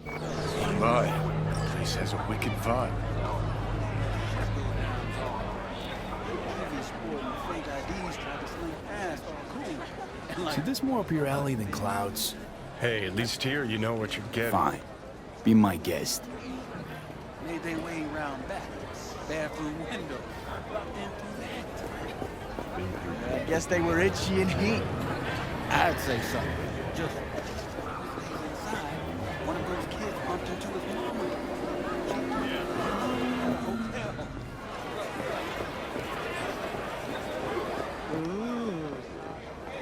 My, the place has a wicked vibe. See, this more up your alley than clouds. Hey, at least here you know what you're getting. Fine. Be my guest. Made their way round back. Bathroom window. Then through that. I guess they were itchy and heat. I'd say so. Just inside, one of those kids bumped into his mama.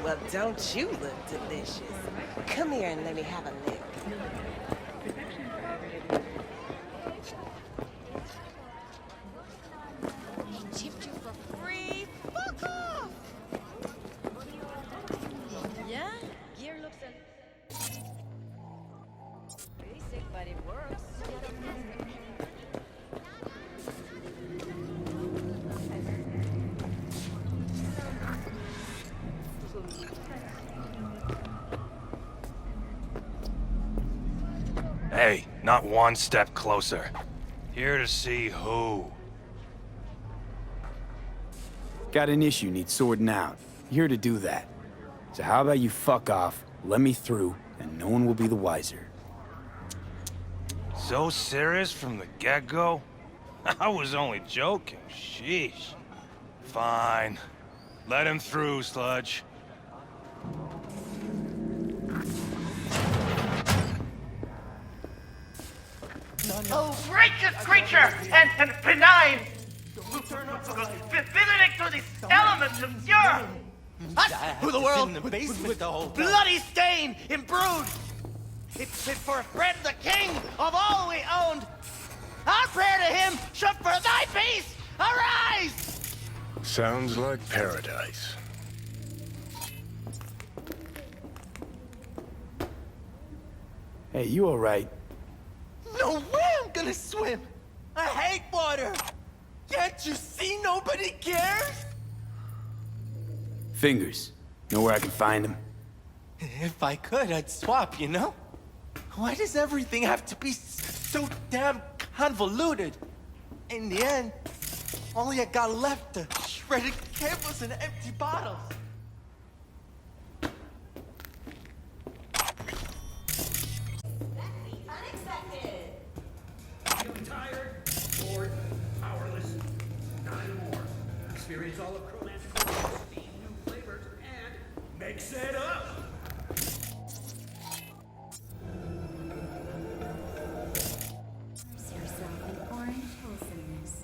Well, don't you look delicious? Come here and let me have a lick. He chipped you for free? Fuck off! Yeah? Gear looks basic, but it works. Hey, not one step closer. Here to see who. Got an issue needs sorting out. Here to do that. So how about you fuck off, let me through, and no one will be the wiser. So serious from the get-go? I was only joking, sheesh. Fine. Let him through, Sludge. Oh, righteous creature and benign! Visiting through these elements of pure! Us, who the world, with bloody stain imbrued! It's fit for a friend, the king of all we owned! Our prayer to him should for thy peace arise! Sounds like paradise. Hey, you alright? No way I'm gonna swim! I hate water! Can't you see nobody cares? Fingers. Know where I can find him? If I could, I'd swap, you know? Why does everything have to be so damn convoluted? In the end, all you got left are shredded cables and empty bottles. Experience all of Chromantic, steam new flavors, and mix it up! Immerse yourself in orange wholesomeness.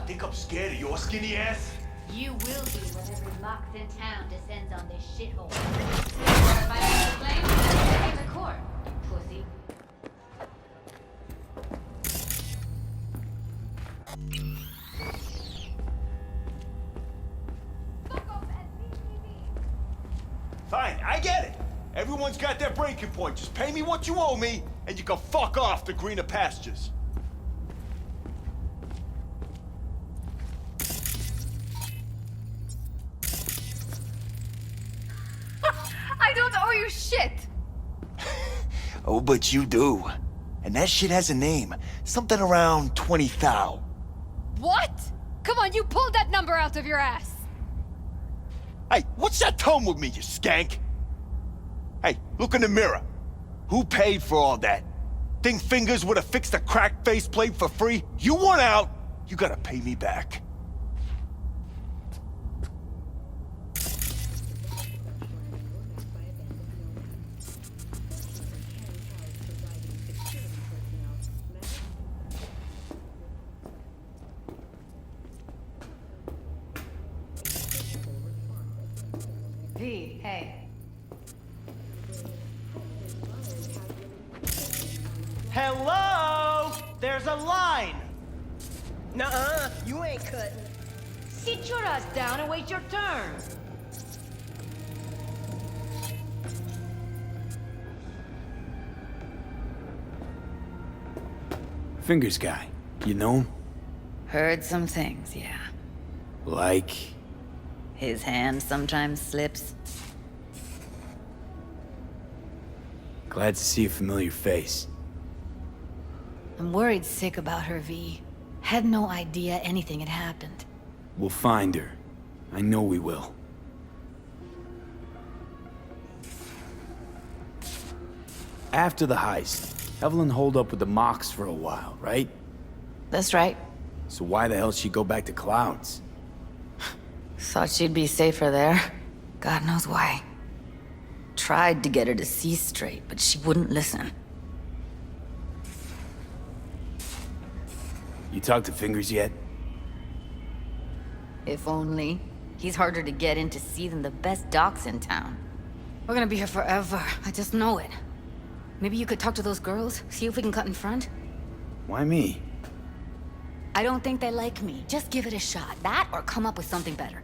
Think I'm scared of your skinny ass? You will be when every mox in town descends on this shithole. If I have the blame, take the court, pussy. Fine, I get it. Everyone's got their breaking point. Just pay me what you owe me, and you can fuck off to greener pastures. I don't owe you shit! Oh, but you do. And that shit has a name. Something around 20 thou. What? Come on, you pulled that number out of your ass! Hey, what's that tone with me, you skank? Hey, look in the mirror. Who paid for all that? Think Fingers would have fixed a cracked faceplate for free? You want out, you gotta pay me back. Hello? There's a line. Nuh-uh, you ain't cutting. Sit your ass down and wait your turn. Fingers guy. You know him? Heard some things, yeah. Like... His hand sometimes slips. Glad to see a familiar face. I'm worried sick about her, V. Had no idea anything had happened. We'll find her. I know we will. After the heist, Evelyn holed up with the Mox for a while, right? That's right. So why the hell she go back to Clouds? Thought she'd be safer there. God knows why. Tried to get her to see straight, but she wouldn't listen. You talked to Fingers yet? If only. He's harder to get in to see than the best docs in town. We're gonna be here forever. I just know it. Maybe you could talk to those girls, see if we can cut in front? Why me? I don't think they like me. Just give it a shot. That or come up with something better.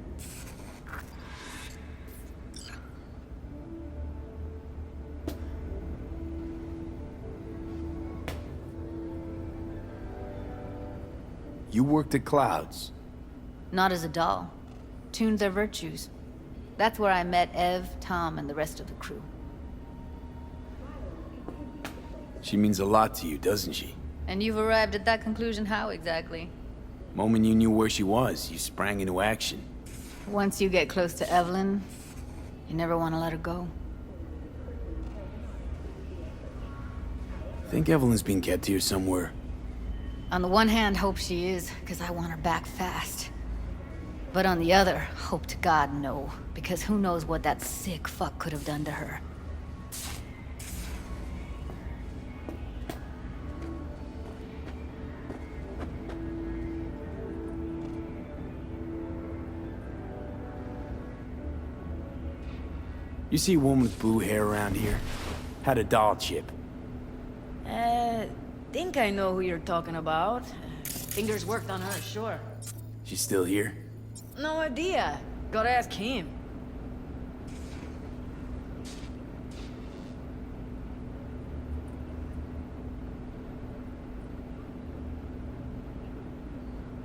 You worked at Clouds. Not as a doll. Tuned their virtues. That's where I met Ev, Tom, and the rest of the crew. She means a lot to you, doesn't she? And you've arrived at that conclusion how exactly? Moment you knew where she was, you sprang into action. Once you get close to Evelyn, you never want to let her go. Think Evelyn's being kept here somewhere. On the one hand, hope she is, because I want her back fast. But on the other, hope to God no, because who knows what that sick fuck could have done to her. You see a woman with blue hair around here? Had a doll chip. Think I know who you're talking about. Fingers worked on her, sure. She's still here? No idea. Gotta ask him.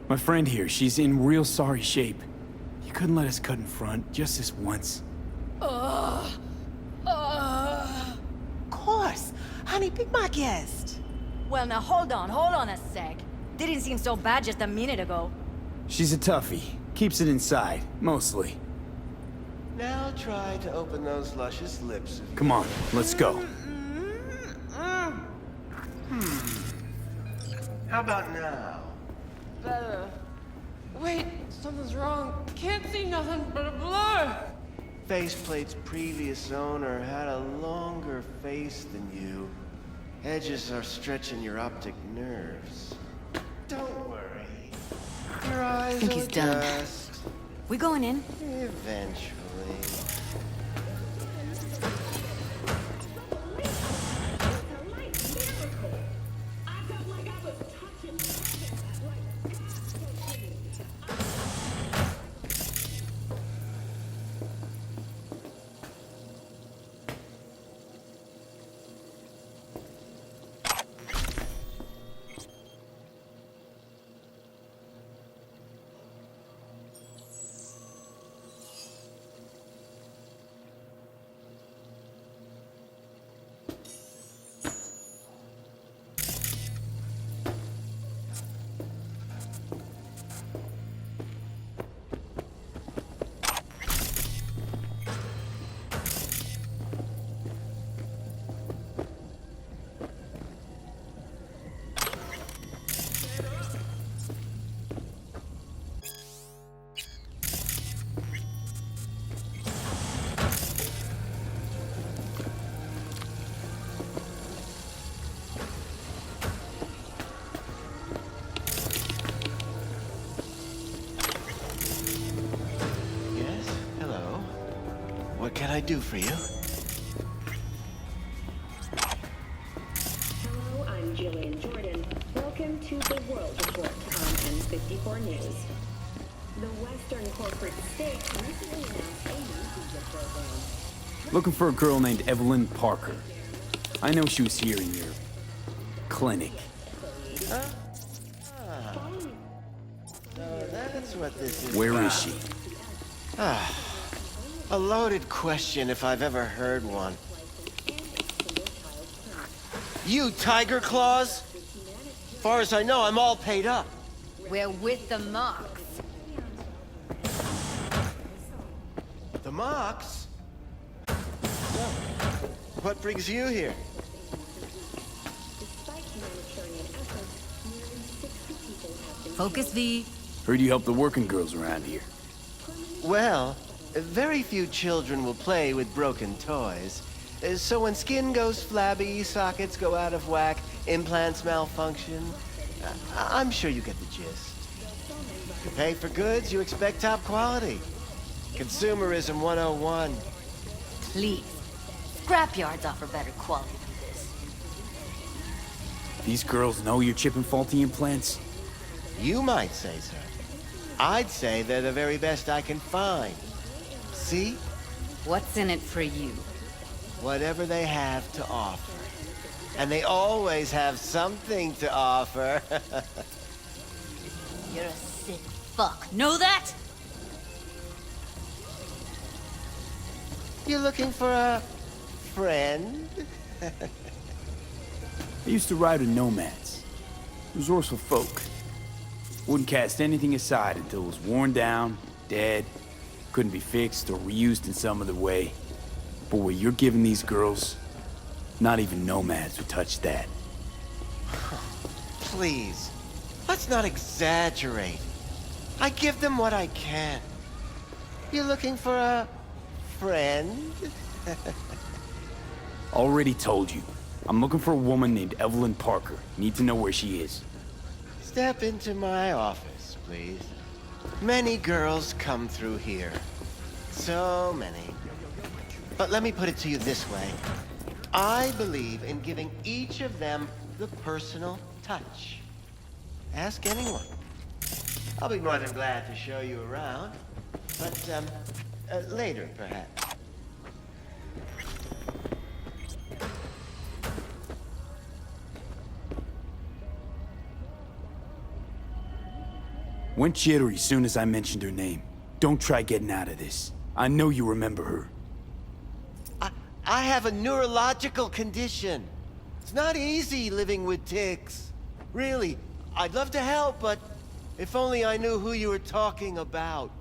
My friend here, she's in real sorry shape. You couldn't let us cut in front, just this once. Of course. Honey, be my guest. Well, now hold on a sec. Didn't seem so bad just a minute ago. She's a toughie. Keeps it inside, mostly. Now try to open those luscious lips of Come on, let's go. How about now? Better. Wait, something's wrong. Can't see nothing but a blur. Faceplate's previous owner had a longer face than you. Edges are stretching your optic nerves. Don't worry. Your eyes Think he's done. adjust. We going in? Eventually. What can I do for you? Hello, I'm Jen. more news. The Western corporate state recently announced a new visa program. Looking for a girl named Evelyn Parker. I know she was here in your clinic. So that's what this is. Where about. is she? A loaded question if I've ever heard one. You, Tiger Claws? Far as I know, I'm all paid up. We're with the Mox. The Mox? What brings you here? Focus, V. Heard you help the working girls around here. Well, very few children will play with broken toys. So when skin goes flabby, sockets go out of whack, implants malfunction, I'm sure you get the gist. You pay for goods, you expect top quality. Consumerism 101. Please. Scrapyards offer better quality than this. These girls know you're chipping faulty implants? You might say so. I'd say they're the very best I can find. See? What's in it for you? Whatever they have to offer. And they always have something to offer. You're a sick fuck. Know that? You looking for a friend? I used to ride with nomads. Resourceful folk. Wouldn't cast anything aside until it was worn down, dead, couldn't be fixed or reused in some other way. But what you're giving these girls, not even nomads would touch that. Please, let's not exaggerate. I give them what I can. You looking for a friend? Already told you. I'm looking for a woman named Evelyn Parker. Need to know where she is. Step into my office, please. Many girls come through here. So many. But let me put it to you this way. I believe in giving each of them the personal touch. Ask anyone. I'll be more than glad to show you around. But, later, perhaps. Went jittery soon as I mentioned her name. Don't try getting out of this. I know you remember her. I have a neurological condition. It's not easy living with tics. Really, I'd love to help, but if only I knew who you were talking about.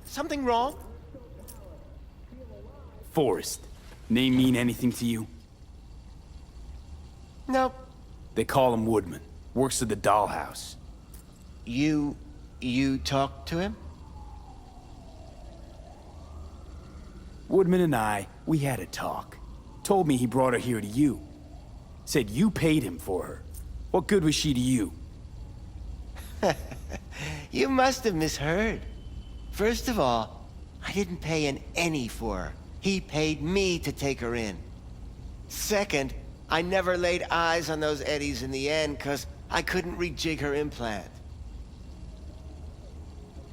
Something wrong? Forrest. Name mean anything to you? Nope. They call him Woodman. Works at the dollhouse. You talked to him? Woodman and we had a talk. Told me he brought her here to you. Said you paid him for her. What good was she to you? You must have misheard. First of all, I didn't pay an any for her. He paid me to take her in. Second, I never laid eyes on those eddies in the end because I couldn't rejig her implant.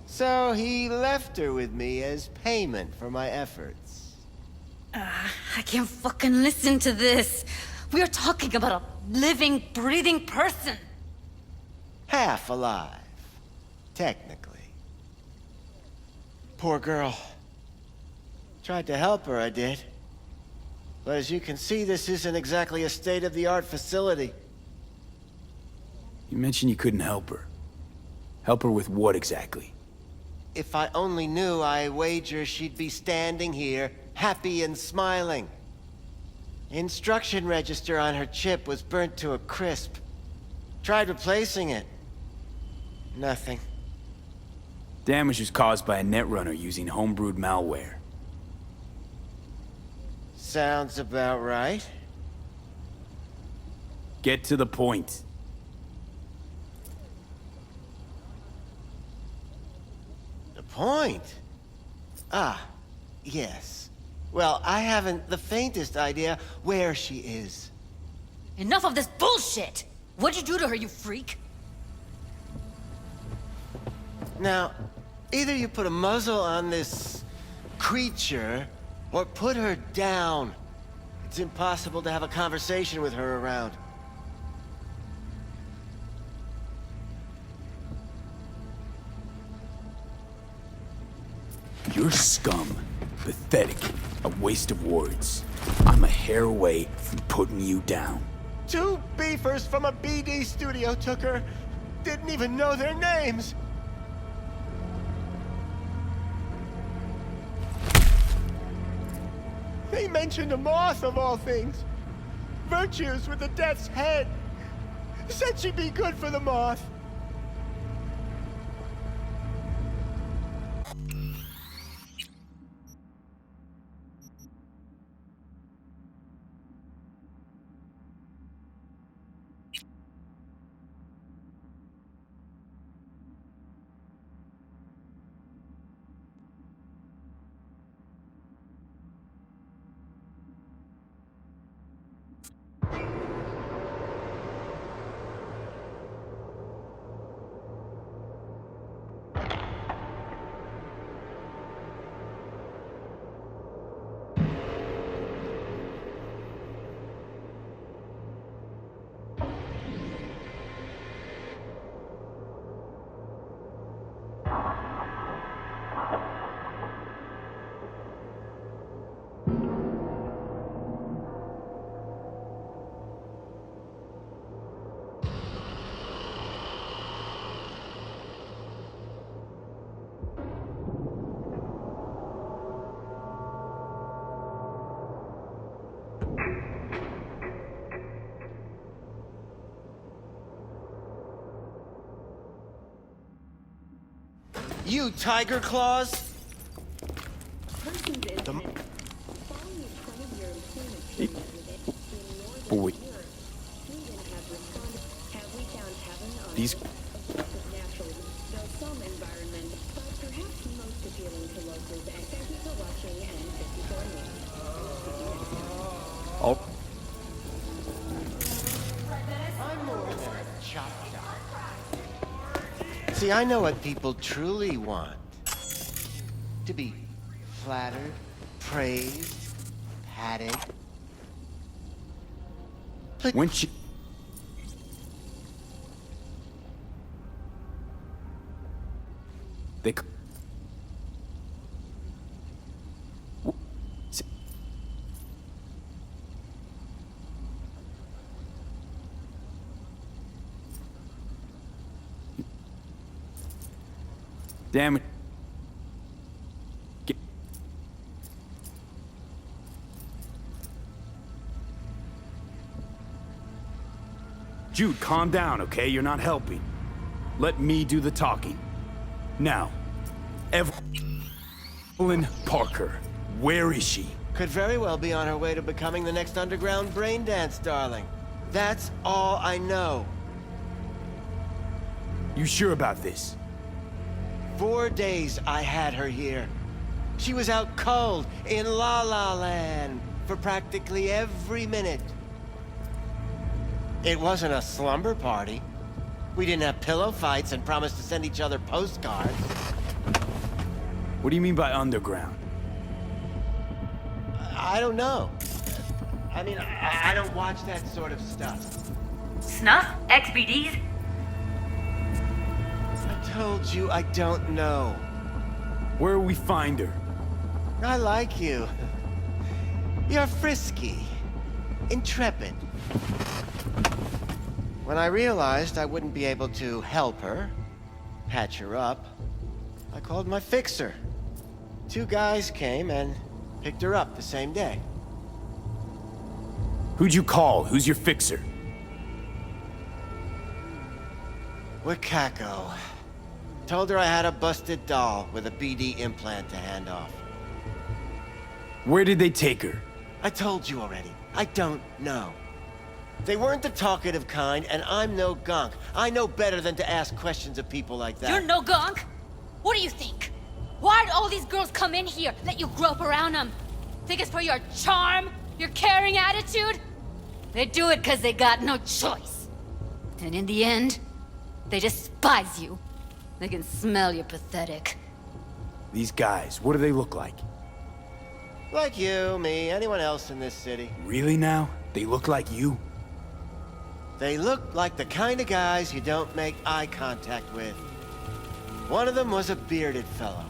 So he left her with me as payment for my efforts. I can't fucking listen to this. We're talking about a living, breathing person. Half alive, technically. Poor girl. Tried to help her, I did. But as you can see, this isn't exactly a state-of-the-art facility. You mentioned you couldn't help her. Help her with what exactly? If I only knew, I wager she'd be standing here, happy and smiling. Instruction register on her chip was burnt to a crisp. Tried replacing it. Nothing. Damage was caused by a netrunner using homebrewed malware. Sounds about right. Get to the point. The point? Ah, Yes. Well, I haven't the faintest idea where she is. Enough of this bullshit! What'd you do to her, you freak? Now, either you put a muzzle on this creature, or put her down. It's impossible to have a conversation with her around. You're scum. Pathetic. A waste of words. I'm a hair away from putting you down. 2 beefers from a BD studio took her. Didn't even know their names. They mentioned a moth of all things. Virtues with the death's head. Said she'd be good for the moth. You tiger claws? Boy. These... Oh. I'm more than a chop chop. See, I know what people truly want. To be flattered, praised, patted. But When she... They... Damn it. Jude, calm down, okay? You're not helping. Let me do the talking. Now, Evelyn Parker, where is she? could very well be on her way to becoming the next underground brain dance darling. That's all I know. You sure about this? 4 days I had her here. She was out cold in La La Land for practically every minute. It wasn't a slumber party. We didn't have pillow fights and promised to send each other postcards. What do you mean by underground? I don't know. I mean, I don't watch that sort of stuff. Snuff? XBDs? I told you I don't know. Where will we find her? I like you. You're frisky, intrepid. When I realized I wouldn't be able to help her, patch her up, I called my fixer. 2 guys came and picked her up the same day. Who'd you call? Who's your fixer? Wakako. Told her I had a busted doll with a BD implant to hand off. Where did they take her? I told you already. I don't know. They weren't the talkative kind, and I'm no gunk. I know better than to ask questions of people like that. You're no gunk? What do you think? Why'd all these girls come in here, let you grope around them? Think it's for your charm? Your caring attitude? They do it because they got no choice. And in the end, they despise you. They can smell you're pathetic. These guys, what do they look like? Like you, me, anyone else in this city. Really now? They look like you? They look like the kind of guys you don't make eye contact with. One of them was a bearded fellow.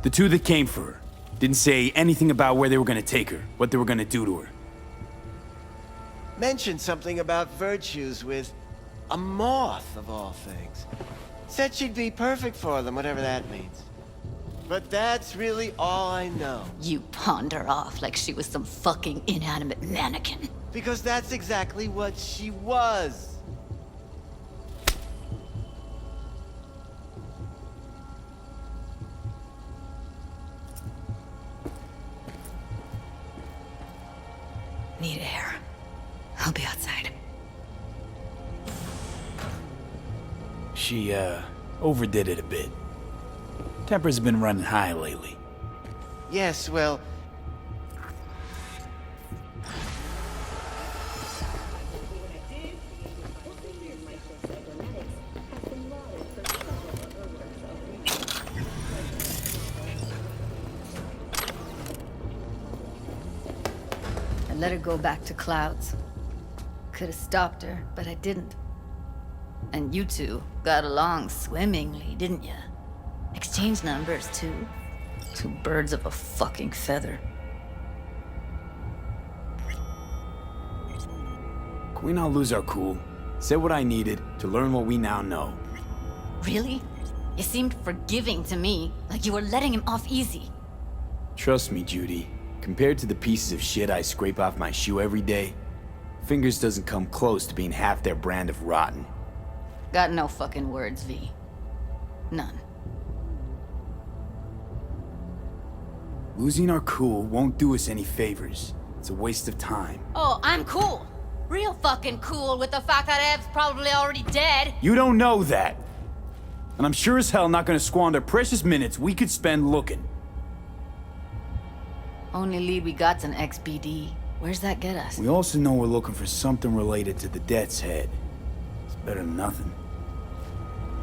The two that came for her didn't say anything about where they were gonna take her, what they were gonna do to her. Mentioned something about virtues with a moth, of all things. Said she'd be perfect for them, whatever that means. But that's really all I know. You pawned her off like she was some fucking inanimate mannequin. Because that's exactly what she was. Need air. I'll be outside. She, overdid it a bit. Temper's been running high lately. Yes, well... I let her go back to Clouds. Could have stopped her, but I didn't. And you two got along swimmingly, didn't ya? Exchanged numbers, too. Two birds of a fucking feather. Can we not lose our cool? Said what I needed to learn what we now know. Really? You seemed forgiving to me, like you were letting him off easy. Trust me, Judy. Compared to the pieces of shit I scrape off my shoe every day, Fingers doesn't come close to being half their brand of rotten. Got no fucking words, V. None. Losing our cool won't do us any favors. It's a waste of time. Oh, I'm cool. Real fucking cool with the fact that Ev's probably already dead. You don't know that. And I'm sure as hell not gonna squander precious minutes we could spend looking. Only lead we got's an XBD. Where's that get us? We also know we're looking for something related to the Death's Head. It's better than nothing.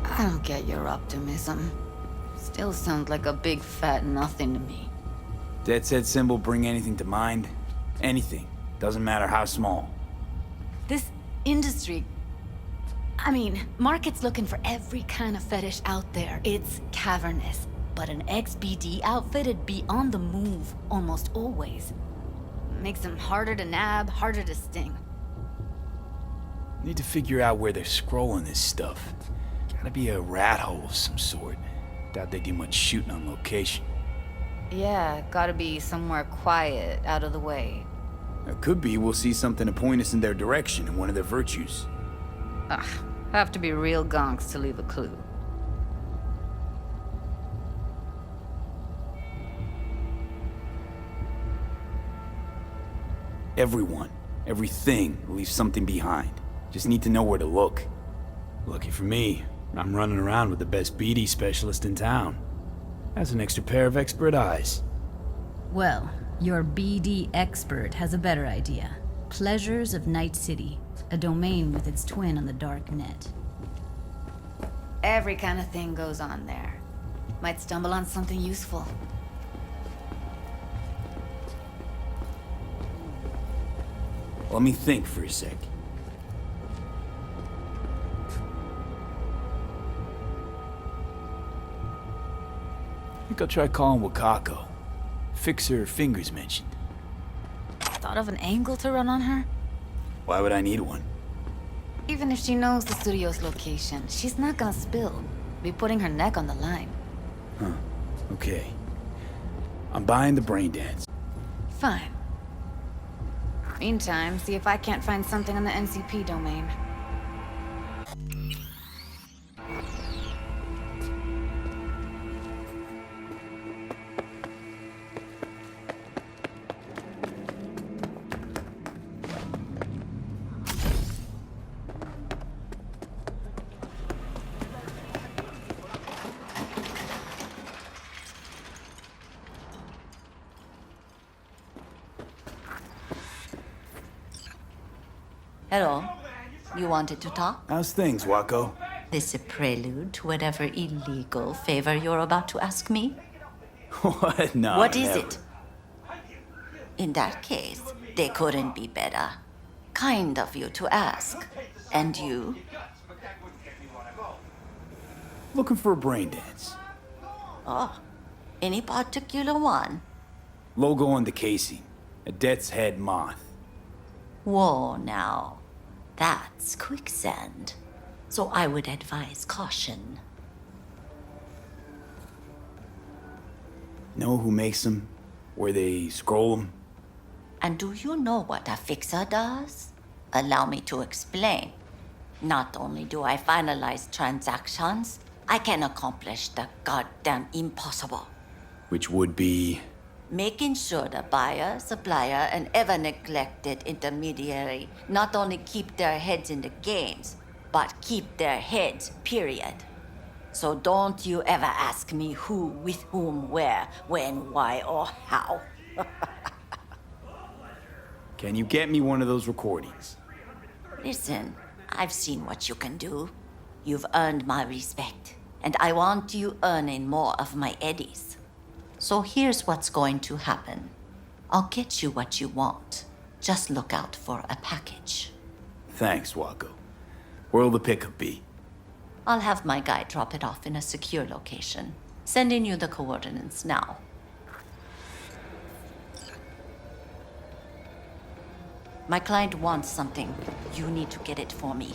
I don't get your optimism. Still sounds like a big fat nothing to me. Death's Head symbol bring anything to mind? Anything. Doesn't matter how small. This industry... I mean, market's looking for every kind of fetish out there. It's cavernous. But an XBD outfit'd be on the move, almost always. Makes them harder to nab, harder to sting. Need to figure out where they're scrolling this stuff. Gotta be a rat hole of some sort. Doubt they do much shooting on location. Yeah, gotta be somewhere quiet, out of the way. It could be we'll see something to point us in their direction in one of their virtues. Ugh, have to be real gonks to leave a clue. Everyone, everything leaves something behind. Just need to know where to look. Lucky for me, I'm running around with the best BD specialist in town. Has an extra pair of expert eyes. Well, your BD expert has a better idea. Pleasures of Night City, a domain with its twin on the dark net. Every kind of thing goes on there. Might stumble on something useful. Let me think for a sec. I think I'll try calling Wakako. Fixer Fingers mentioned. Thought of an angle to run on her? Why would I need one? Even if she knows the studio's location, she's not gonna spill. Be putting her neck on the line. Huh. Okay. I'm buying the brain dance. Fine. Meantime, see if I can't find something on the NCP domain. Hello. You wanted to talk? How's things, Waco? This a prelude to whatever illegal favor you're about to ask me? What? No, What is never. it? In that case, they couldn't be better. Kind of you to ask. And you? Looking for a brain dance. Oh, any particular one? Logo on the casing. A death's head moth. Whoa, now. That's quicksand. So I would advise caution. Know who makes them? Where they scroll them? And do you know what a fixer does? Allow me to explain. Not only do I finalize transactions, I can accomplish the goddamn impossible. Which would be... Making sure the buyer, supplier, and ever neglected intermediary not only keep their heads in the games, but keep their heads, period. So don't you ever ask me who, with whom, where, when, why, or how. Can you get me one of those recordings? Listen, I've seen what you can do. You've earned my respect, and I want you earning more of my eddies. So here's what's going to happen. I'll get you what you want. Just look out for a package. Thanks, Waco. Where'll the pickup be? I'll have my guy drop it off in a secure location. Sending you the coordinates now. My client wants something. You need to get it for me.